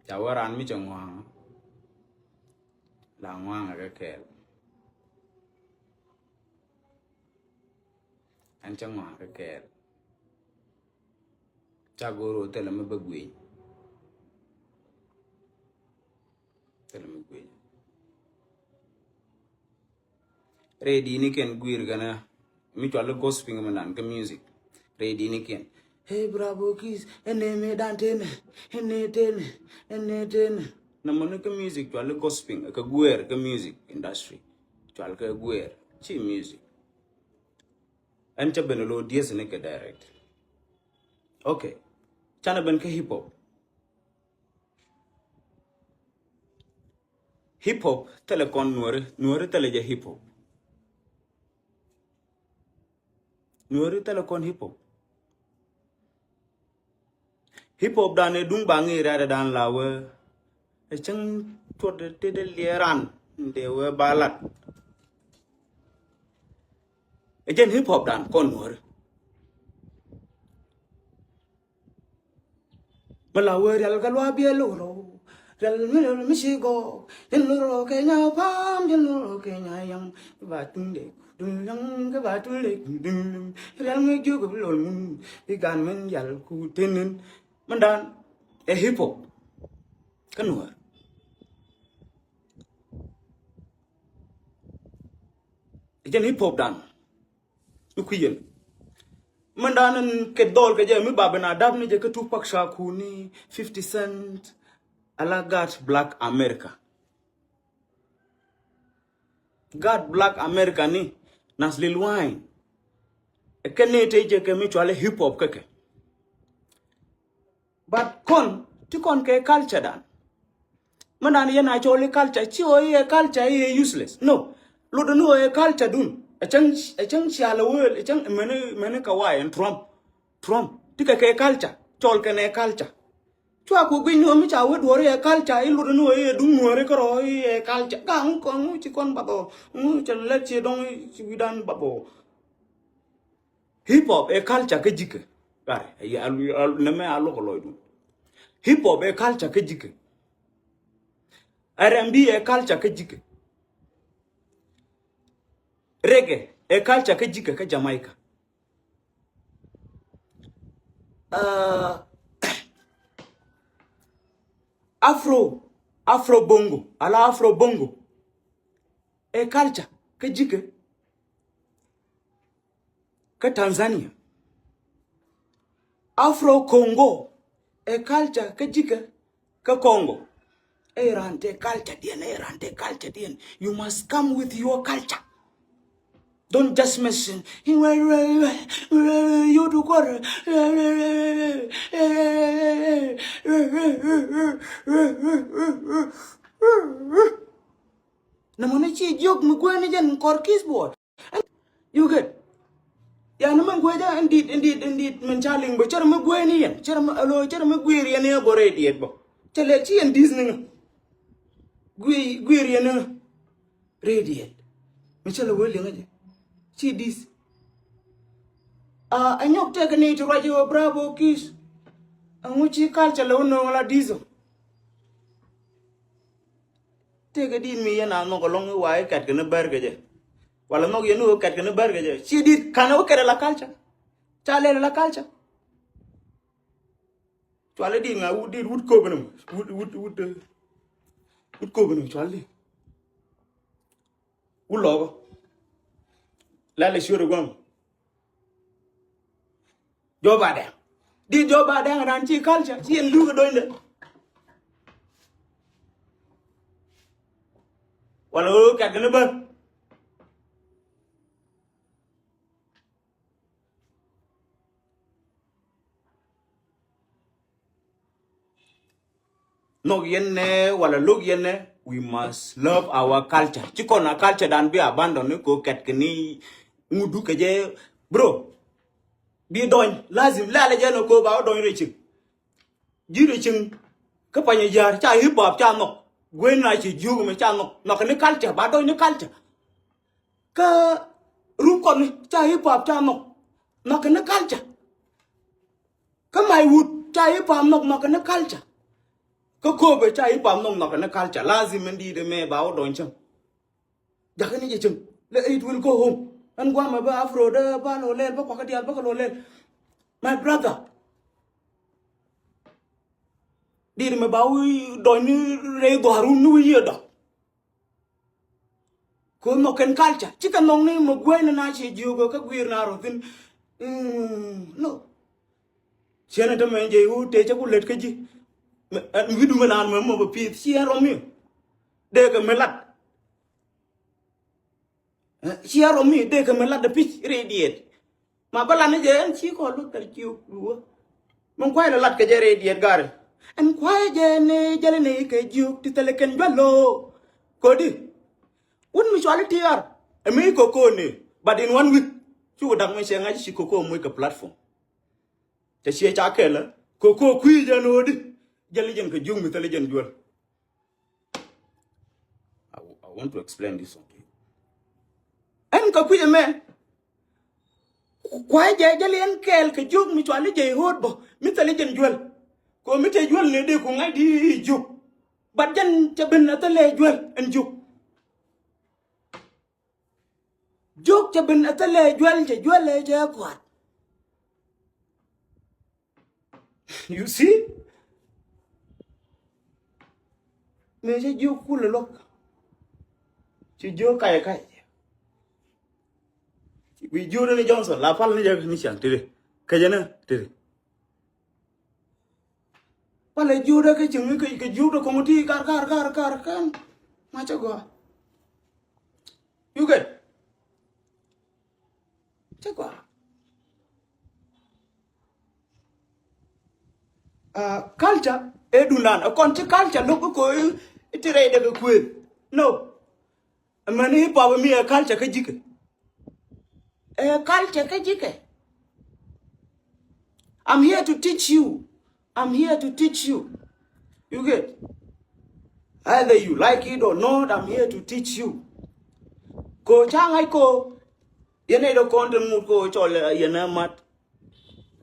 Chawaran mi changwang. Langwang agakel. And changwang agakel. Chagoro tell me bagui. Tell me bagui. Ready ni ken guir gana. Mi chwalo gospel manan ke music. Ready ni ken. Hey bravo kiss, ene me dantene, ene tene. Namane ke music chwalo gospel ke guer ke music industry. Chwal ke guer chi music. Enta benelo dies ne ke direct. Okay. Chana ben ke hip hop. Hip hop telekon nuore teleje hip hop. Nuore telekon hip hop. Hip hop dan edung bangi rada dan lawe. Echeng tuot de lieran dewe balat. Ejen hip hop dan kon nuore. Malawe real galwa bielo. Real Michigo, General Kenya Palm, General Kenya Young, Batunde, Dunang, Batunde, Real make you go alone, began when Yalku Tinin, Mandan, a hip hop. Canua. It's an hip hop done. Ukuyen. Mandan and Kedol Kajami Babana Dabni Jaka Tupac Shakuni, 50 Cent. Allah got Black America. God Black America ni nas Lil Wayne. E kene teje ke mi chwale hip hop keke. But ti kon ke culture dan. Manan yana chole culture chi o ye culture ye useless. No. Lo do no ye culture dun. E chang shala wel e chang mene kawai and Trump. Ti ke culture. Chol ke ne culture. Chua ku gwi no mi cha wet wore e culture ilu no e dun wore ko e culture gang ko mu chi kon babo mu cha let chi dong chi bidan babo hip hop e culture ke jike bare ya ne me alo ko loy dun hip hop e culture ke jike R&B e culture ke jike reggae e culture ke jike ke Jamaica Afro bongo ala Afro bongo e culture ke jike ke Tanzania Afro Congo e culture ke jike ke Congo erante culture dien you must come with your culture. Don't just mention you do what na monichi jog mugwani jan korkis boy you get ya na mangwaja indeed menchaling bo chara mugwani yan chara mugwiri yan ya bore diet bo chale chi en disney gwiri yan radiant mechala weli ngaje chi dis anyok tekni to radio bravo kiss anguchi culture lo no la dizo tege din mi yana no golong wa kat kana berge je wala no yenu kat kana berge je chi dit kana o kere la culture chale la culture chale di nga wudi wud ko benum wud ko benum chale ulo la le shuru gom joba de ran chi culture chi en du do le wala o kat kana ber no yenne wala look yenne we must love our culture chikona culture dan be abandon ko ket kini ngudu keje bro bi doñ lazim la la jeno ko ba doñ rechin ji rechin ka panya jar cha hip hop cha no gwen na chi jugo me cha no no ka ni culture ba doñ ni culture ka ru kon cha hip hop cha no ka ni culture ka mai wood cha hip hop no ka ni culture ko be chai pam nom no kana culture lazim ndi de me ba o don chang ja ka ni je chang le it will go home an gwa ma ba afro de ba lo le ba ko ka dial ba ko lo le my brother đi mà báo đòi như rê đồ haru nuôi gì đó có một cái culture chỉ cần nông này một quê nó chỉ chịu các quê nào rồi tin no xem này tụi mình chơi u tê chắc u lết cái gì ví dụ mình ăn mà một bữa chia rồi mi để cái mình lặt chia rồi mi để cái mình lặt để pít radiate mà bao lần này anh chỉ có lúc tại chịu đùa mong quay là lặt cái gì radiate gari anh quay jene jale ne ke juk ti tele ken jalo kodi un mutuality ar emi koko ne but in 1 week chu dang me senga chi koko mo ka platform te sie cha kela koko kwi jano di jale jen ke juk mi tele jen jol I want to explain this okay en ka kwi me quay jale en kel ke juk mutuality hot bo mi tele jen jol ko mi te jwel ne de ko ngai di juk bajan ca ben atale jwel en juk ca ben atale jwel ca jwel ja kwat you see me je juk ku le lok ci jo kay bi jure ni Johnson la fal ni ja ni chan tire kajana tire Pale juda ke chungi ke juda komoti kar kan macha go you get chakwa culture edunan kon che culture no ko itire de ko no mani pa mi culture ke jike culture ke jike I'm here to teach you. I'm here to teach you. You get? Either you like it or not, I'm here to teach you. Ko changai ko yene do konten mu ko chole yene mat.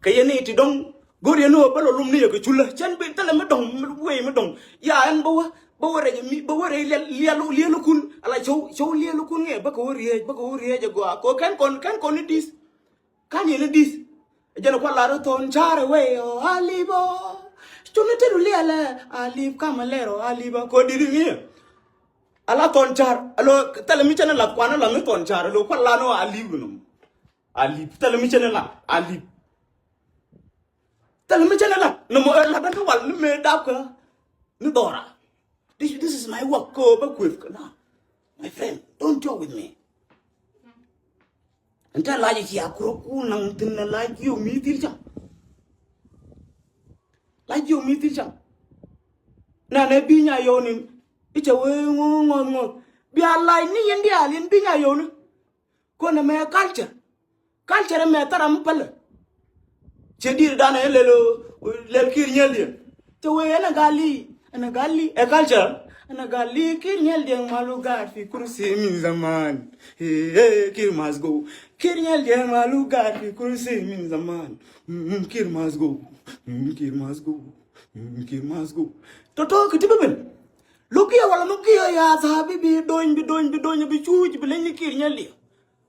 Ka yene ti dong gor yeno balo lum ni ko chula chan be tele me dong we me dong. Ya an bawa re mi bawa re lialu kun ala chow lialu kun nge ba ko riye ja go ko kan ni dis. Kan yene dis. Jana kwa la ton chare we alibo chune te ruliala alib kamalero aliba ko diri mi ala ton char alo tele mi chana la kwana la mi ton char lo kwa la no alibu no alib tele mi chana la alib tele mi chana la no mo la da ka wal me da ka ni dora this is my work ko ba kwif na my friend don't joke with me Anta laji ki akuro ku nang tin na laji o mi tir chang. Laji o mi tir chang. Na ne bi nya yo ni icha we ngo. Bi alai ni yendi alin bi nya yo ni. Ko na me culture. Culture me taram pal. Che dir da na lel kir nyel dia. Che we na gali e culture. Ana gali kir nyel dia malu gar fi kursi min zaman. Kir must go. Kir nyel dia malu gar fi kursi min zaman. Kir must go. Kir must go. Kir must go. Toto kitibel. Lukia wala lukia ya sahabi bi doin bi chuj bi len kir nyel dia.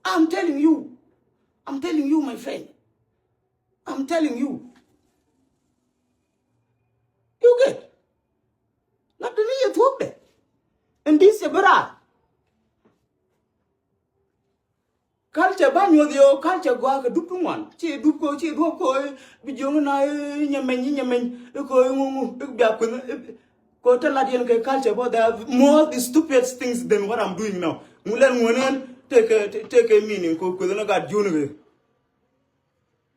I'm telling you my friend. I'm telling you. You get? Not the near talk there. And this is a culture ban yo culture gwa ka dupu wan chi dupu ko bi jong na nyamen ko ngu bi ko tell la the culture but there are more stupid things than what I'm doing now mulen wonen take a meaning ko na ga junu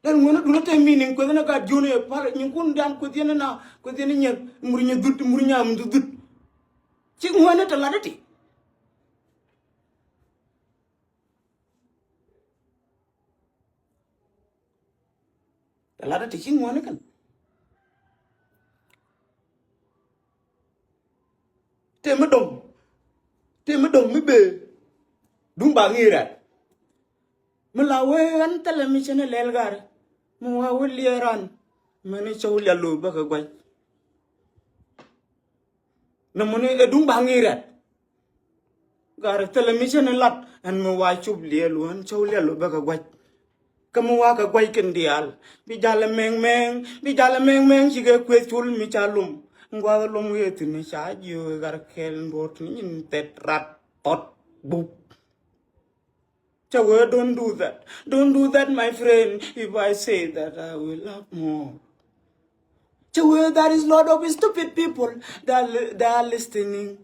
dan wona duna te meaning ko na ga junu par ñu kun dan ko tiena na ko tiena ñe murñu dut murñam dut ci ngone ta la dati la dati ci ngone kan te ma dong mi be dum ba ngi ra ma la we an television lel gar mo wa wul yaran mani chaw lalu ba ka gwaj namuni edung bangirat gar television lat an mo wa chub lielu an chow lielu ba ka gwaj kamu wa ka gwaj ken dial bi jala meng meng chige kwechul mi chalum ngwa lum yet ni cha ju gar kel bot ni tet rat tot bup. Chawa, don't do that. Don't do that, my friend. If I say that, I will love more. Chawa, there is a lot of stupid people that are listening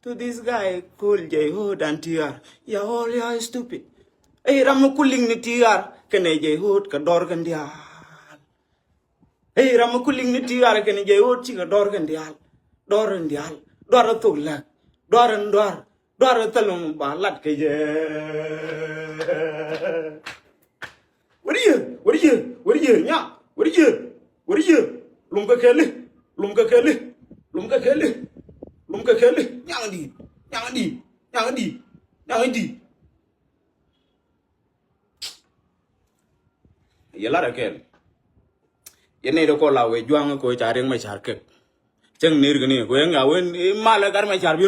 to this guy called Jehud and TR. Yeah, all you are stupid. Hey, Ramakuling ni TR. Kene Jehud ka dor kan dial. Hey, Ramakuling ni TR. Kene Jehud chika dor kan dial. Doran dial. Dora tulak. Doran dor. Dora talung balat ke je. What are you? Nya. What are you? Lumka kele. Yang di. Yala da kel. Yene do ko lawe juang ko charing mai char ke. Cheng nir gni ko yang awen mala gar mai char bi.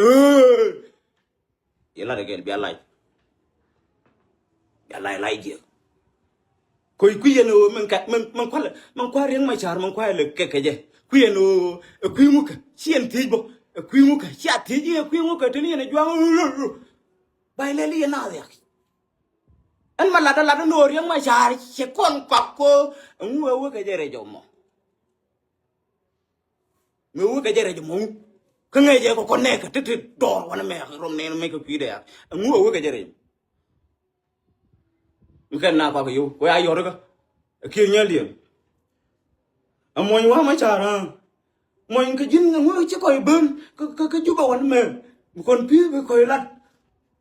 Yala da kel bi alai. Lai je. Koi kuyeno man kwa riang mai char man kwa le ke je. Kuyeno kuymuka sien tibo kuymuka sia tiji kuymuka tini ne juang. Bai le li na ya. An malada no riang mai char se kon kwako ngu ke je re jomo. Ngu ke je re jomo. Ka ngai je ko ne ka tit dor wana me rom ne me ko pide ya. Ngu ke je re. Mkan na pa yo ko ayo ga ke nyalien amoy wa ma chara moy ka jin ngo ci koy ben ka juba wan me kon pi be koy lat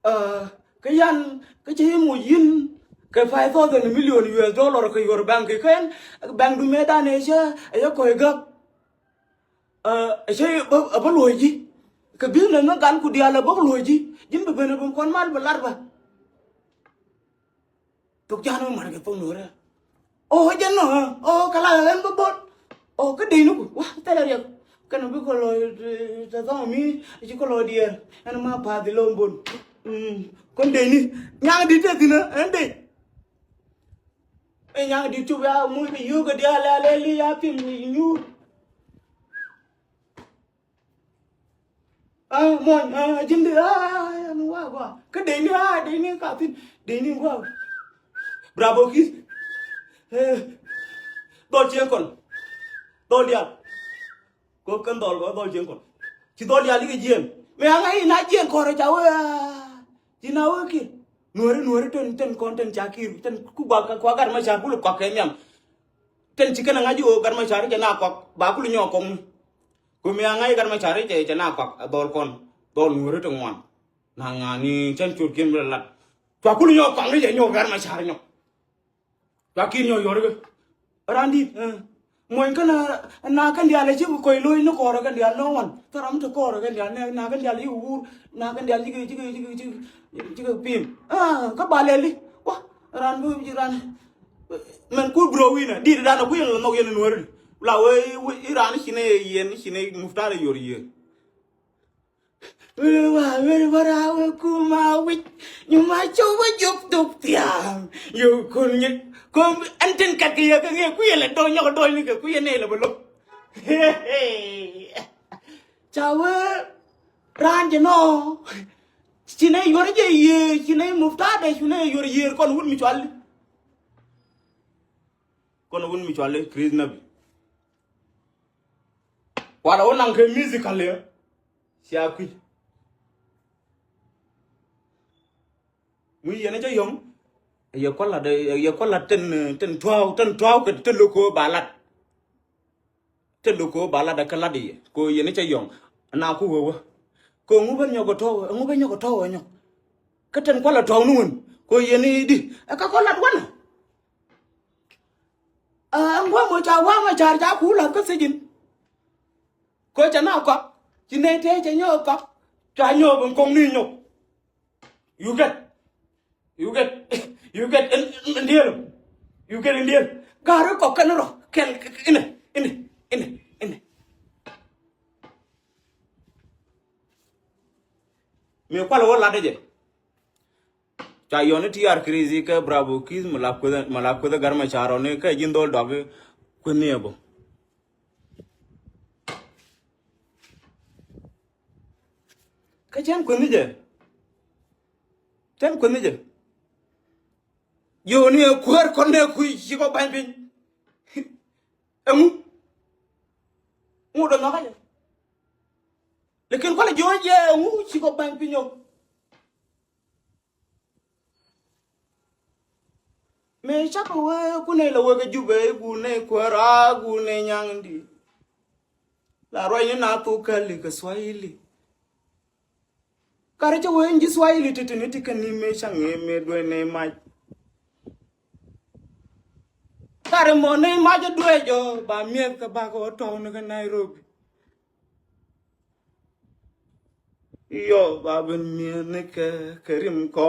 ka yan ka ci mo yin ka 5,000 million US dollar ka yor bank ken bank du me dane je ya koy ga je ba loji ka bi na gan ku diala ba loji jin be ben bu kon mal ba larba tục cha nó mà cái phong nữa ra, ô chân nó, ô cái là lên bớt, ô cái đi nó quá, tay là được, cái nó biết có lối, ta sao mi, chỉ có lối đi, anh mà phá thì lông buồn, con đi đi, nhang đi thế thì nữa, anh đi, anh nhang đi chụp ra, mũi bị yêu cái đi, lên đi, phim yêu, mọi, chân đi, anh quá, cái đi đi cả tin, đi quá. Bravo kis. Dol chen kon. Dol dia. Ko kan dol ko dol chen kon. Ci dol dia li jien. Me anga ina jien ko ra jaw. Ci na wa ki. Nuore ten kon ten jakir ten ku ba ko gar ma cha bulu ko ke nyam. Ten ci kana ngaji o gar ma cha ri na ko ba ku nyo ko. Ku me anga gar ma cha ri je na ko dol kon. Dol nuore to ngwan. Na ngani chen chur kim lat. Ba ku nyo ko ngi je nyo gar ma cha ri nyo. Yakin yo yorga randi moy kana na kan dia le ci koy loy no ko ra kan dia no wan taram to ko ra kan dia na kan dia li ur na kan dia ci pim ka baleli wa ran bu ji ran men ku bro wi na di da na ku yen no yen no wer la we iran shine yen shine muftara yor ye Wera kuma wit nyuma coba jok dok tiang yo kun nyet kom anten kat ya ka nge ku yele do nyoko do ni ku yene la bolo chawe ran je no chine yor je ye chine mufta de chine yor ye kon wun mi chwale kriz nabi wala wonang ke musical ya siapi mui yene cha yong ye ko la ten twao ke ten loko balat da kala di ko yene cha yong na ku wo ko ngu ben nyoko to nyo ka ten ko la to nun ko yene di ka ko la wan ngwa mo cha ku la ka sejin ko cha na ko chine te cha nyo ko cha nyo ben kong ni nyo you get Indian garo ko kanoro kel ine Me kwala wala deje. Cha yone TR crazy ka bravo kiz malap ko da garma charo ne ka jindol dog ko niebo. Ka chen ko nije. Chen ko nije. Yo ni kwar konne ku yiko ban bin. Emu. Mu do ngaka. Lekin kwala joje mu yiko ban bin yo. Me chapa we kune la we jube kune kwara kune nyangdi. La roye na to kali ka Swahili. Kare che we nji Swahili titini tikani me change me do ne ma. Kare mo ne ma je do jo ba mie ka ba ko to ne ka Nairobi. Yo ba ben mie ne ka Karim ko.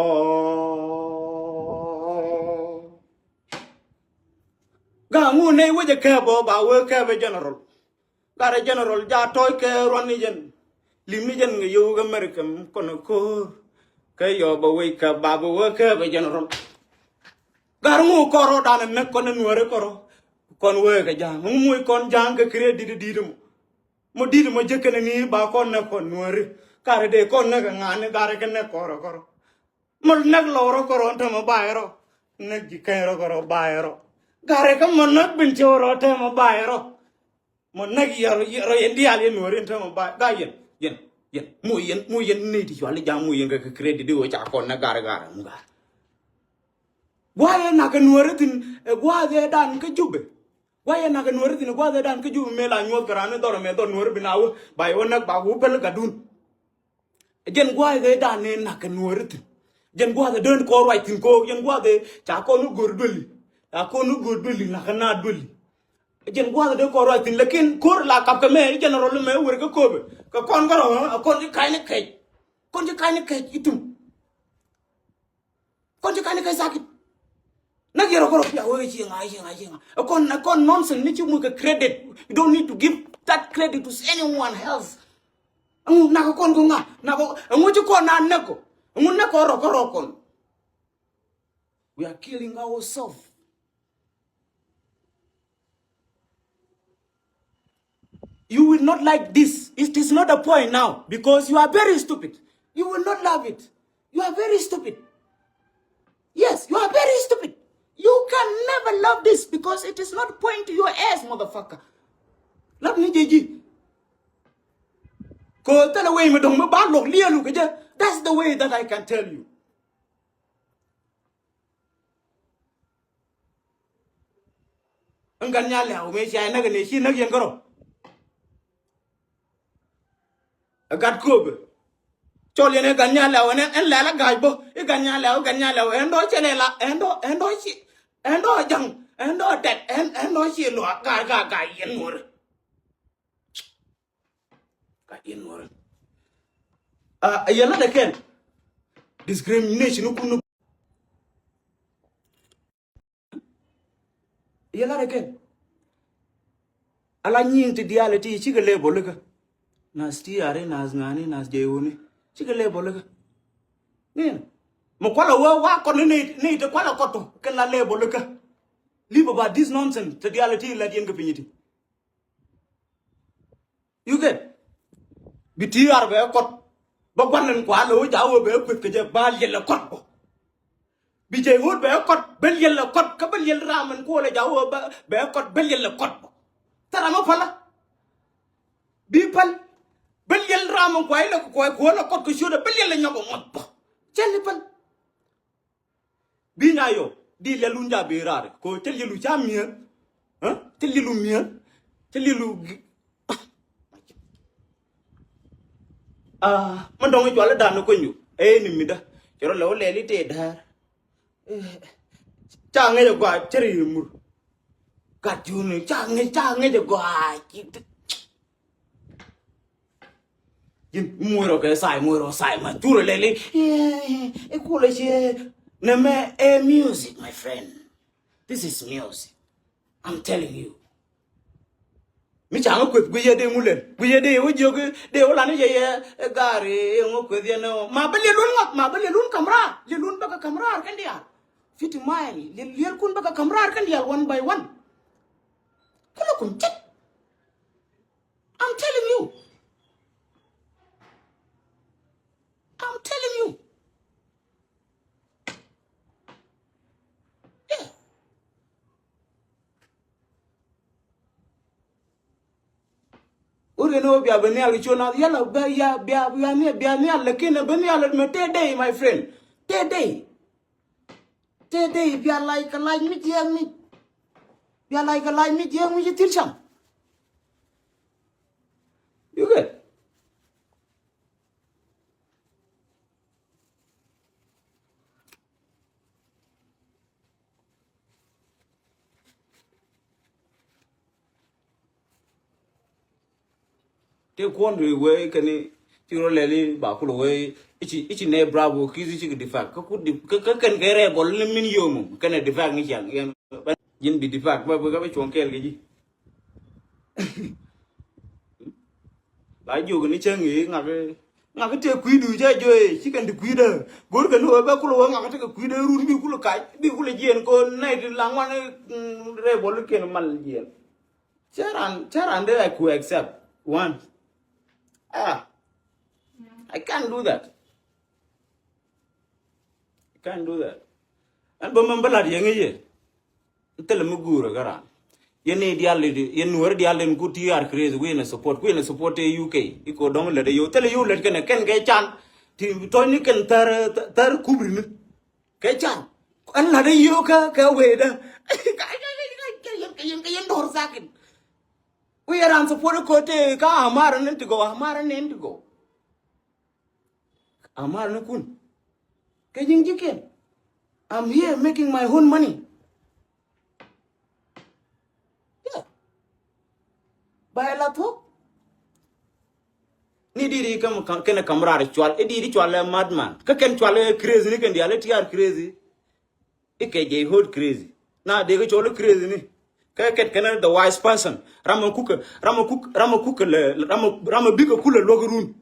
Gamu ne we je ka bo ba we ka be general. Kare general ja toy ke roni jen. Limi jen nga yo ga America kono ko. Ka yo ba we ka ba bo we ka be general. Garmu koro dan ne kono nuore koro. Kon we ka jang mu kon jang ka credit didim. Mo didim mo jekene ni ba kon ne kon nuore. Kare de kon ne ga ngane kare ke ne koro. Mo nag loro koro ntama bayro. Ne ji kairo koro bayro. Kare ka mo nak bin choro tama bayro. Mo nag yaro yendi ali nuore ntama bay ga yen mu yen ne di wala jam mu yen ka credit di wo cha kon na gara mu gar. Why na ka nuore tin gwa de dan ka jube. Why na ka nuore tin gwa de dan ka jube me la nyot garane doro me do nuore binawo bay wona ba wu pel gadun. Jen gwa de dan ne na ka nuore tin. Jen gwa de don ko right tin ko jen gwa de cha ko nu gorbeli. Ya ko nu gorbeli na ka na doli. Jen gwa de ko right tin lekin kor la kap ka me general me wer ka kobe. Ka kon garo kon ji kayne kay. Kon ji kayne kay itum. Kon ji kayne kay sakit. Na gero koro ya we chinga. Kon nonsense ni chumu ka credit. You don't need to give that credit to anyone else. Na ko kon gunga na ko nguju ko na neko. Ngunna ko ro kon. We are killing ourselves. You will not like this. It is not a point now because you are very stupid. You will not love it. You are very stupid. Yes, you are very stupid. You can never love this because it is not point to your ass, motherfucker. Love me, Gigi. Go tell away me don't look. That's the way that I can tell you. I got Kobe. Choliane Ganyala and Lala Gaibo, a Ganyala, and Ochanella, and Ochi, and Ojang, and that, and Ochi, Gaga, Yenmore. Got Yenmore. Yella again. Discrimination. Yella again. Alanyin to diality, chicken label. Nas tiare, nas ngani, nas jeuni. Chicken label. Mokwala wa kon ni to kwala koto ken la lebo leka. Leave about this nonsense to reality la dien gapiniti. You get BTR be kot ba gwanen kwa lo jawo be kwet ke je bal yella kot bo. BJ hood be kot bel yella kot ka bel yel ramen ko la jawo be kot bel yella kot bo. Tara ma pala. Bi pal bel yel ramen ko ay la ko la kot ko shoda bel yella nyoko mot bo. Jelli pal. Bina yo di le lunja be rare ko tel yelu chamia tel yelu mia tel yelu man dong jwala dan ko nyu ni mida jero le le li te dar cha nge gwa cheri mur ka juni cha nge gwa yin muro ke sai ma jure le e ko le che Name music, my friend. This is music. I'm telling you. mi changa kwet guye de ngulen guye de wo joge de wala ni ye gare ngo kwet ye no ma bele lun ngak ma bele lun kamra le lun baka kamra kan dia 50 mile le kun baka kamra kan dia one by one kala kun chat I'm telling you yeah uri no bia bani al chona yala ba ya bia ni al lekin bani al me te day my friend te day bia like mi jeng mi bia like mi jeng mi til cham you get te kwon we kani tiro leli ba ku we ichi ne bravo kizi chi difact ka kan gere bol le min yomu kan difact ni chang yin bi difact ba ga be chon kel gi ba ju ni chang yi ngak te kui du ja jo chi kan di kui da gor kan ho ba ku lo ngak te kui da run bi ku lo kai bi ku le jen ko nai di langwan re bol ken mal jen charan de I could accept one I can't do that. And bamambala yengi ye. Tell me guru garan. Ye ne diality, ye nuer dialen good TR crazy, we support UK. Iko dong let you tell you let can get chan. Tony can tar kubrin. Get chan. And let you ka weda. Kayan door sakin. We are on support kote ka amaran to go. Amar no kun. Kajing jiken. I'm here making my own money. Yeah. Buy a laptop. Ni diri kam kena kamera ritual. Diri ritual madman. Kaken ritual crazy ni kan dia let yar crazy. Ike jay hot crazy. Na de ritual crazy ni. Kaket kena the wise person. Rama big kule logurun.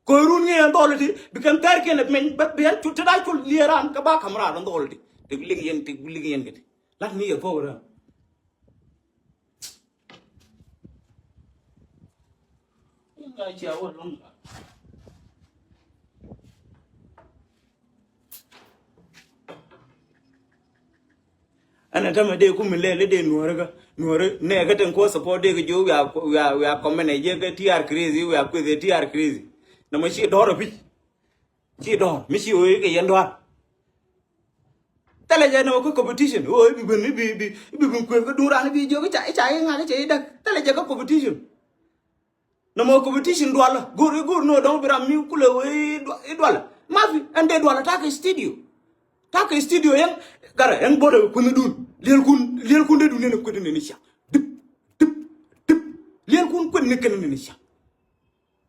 Korun ye andolati become tarken men but be to try to liaran kaba kamra andolati the ligian get let me forward ana tama de ku milele de nuaraga nuare ne gaten ko support de jo we are comment je ga TR crazy we are with the TR crazy na ma chi doro bi chi dor mi chi o ke yen do tele je no ko competition o bi ko dura bi jo ga chai nga ga chai dak tele je ko competition no mo competition do la gor no don bira mi kule we do la ma fi ande do la ta ke studio yang gara yang bodo kun dun lel kun de dun ne ko de ni sha dip lel kun ne ken ni sha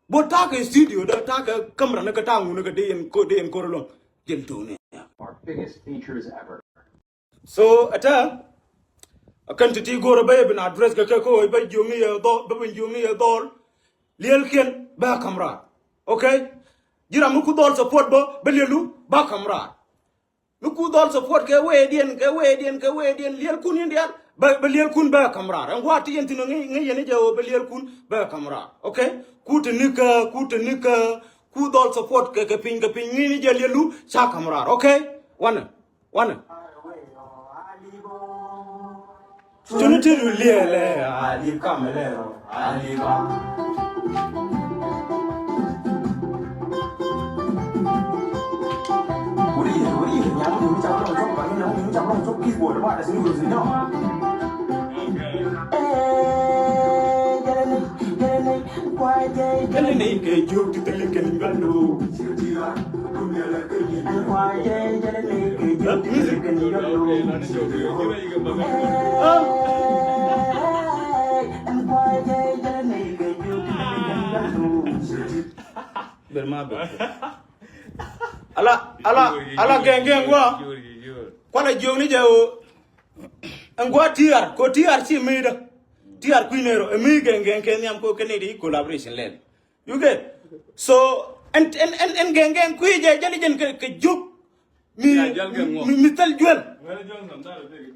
bo ta ke studio da ta ka camera na ka ta ngu na ka de en ko lo jel to ne our biggest features ever. So ata akan ti goro bay bin address ka ko ba jongi ya do ba bin jongi ya dol lel ken ba camera okay jira mu ku dol support ba lelu ba camera mu ku dol support ke we dien lel kun indian ba lel kun ba camera an wati yenti no ngi yene jawo ba lel kun ba camera okay ku nika ku dol support ke ping ni je lelu sa camera okay wana Tunutiru liele ali kamelero ali ba Uri nyam ni chao lo chok ba ni chao lo chok keyboard ba da sini guru sini no Gelene ke jok ti tele ke ngando Sirtira kumela ke ni kwaye gelene ke jok ti tele ke ngando Bermabe ala geng gua kwana jong ni jawo angwa tiar ko tiar chi mida TR Queenero, a me gang Kenyam ko Kennedy collaboration led. You get so and gang Queen Jelligen juk me tell Jewel.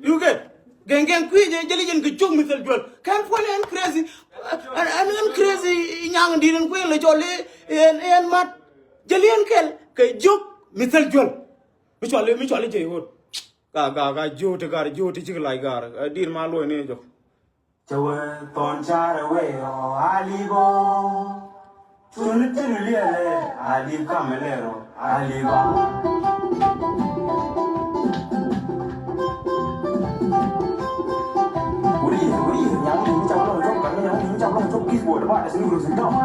You get gang Queen Jelligen juk me tell Jewel. Can't fall and crazy. I'm crazy young didn't queen le jolly and mat Jellian Kel juk me tell Jewel. Which one let me jolly jay wood. Ga Joe to gar Joe to chicken like gar. I did my low in age of. Chawe ton chara we o alibo tunu tunu liele alib kamelero aliba Uri yang ni chaplo chop kan yang ni chaplo chop kis board ba da sini guru sini dong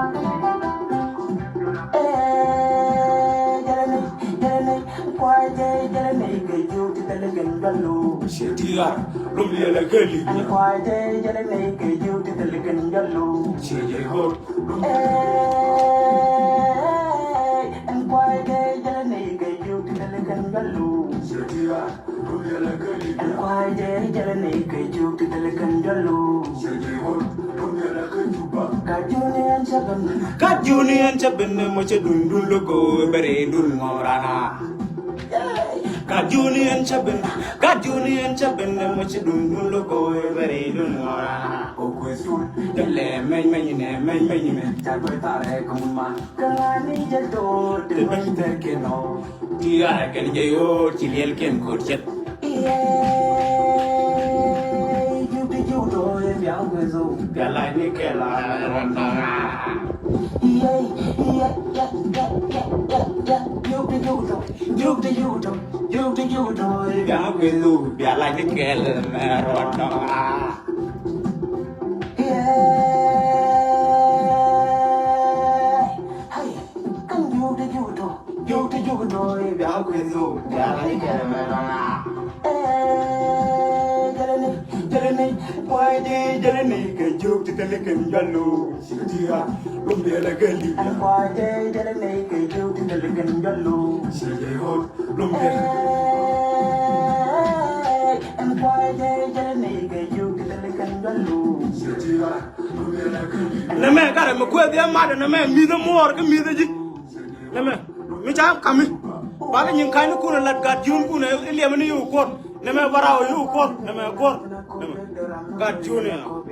Jalane kwai jalane ke ju titale gandalu TR Lumia la Kelly. kwai jalane ke ju titale gandalu Che ho. kwai jalane ke ju titale gandalu TR Lumia la Kelly. kwai jalane ke ju titale gandalu Che ho. Lumia la Kelly. kajune an sabam Kajuni and Chabin, much a dundun logo, very dun morana. Kajuni and Chabin, much a dundun logo, very dun morana. o kwesul The lemon, man. Chagwe tare kumma kangani jaldo tilman terkeno TR can jayo, Chiliel can coach it. Yubi judo yang kwezo Galani Kela. Yubi judo Yagu, Galani Kela. yang kwezo yang kwezo Jalani, why did Jalani get you to the Lincoln Yellow? Sitia, Lumia la Kelly. and why they didn't make a joke in the Lincoln Yellow. Say, oh, Lumia. And why they didn't make a joke in the Lincoln Yellow. Sitia, Lumia la Kelly. The man got him a queer their mother, and the man, me the more, give me the jig. The man, which I'm coming. But you kind of couldn't let God June Kuna, Eliamini, you court. Never borrow you court, never court. God Junior.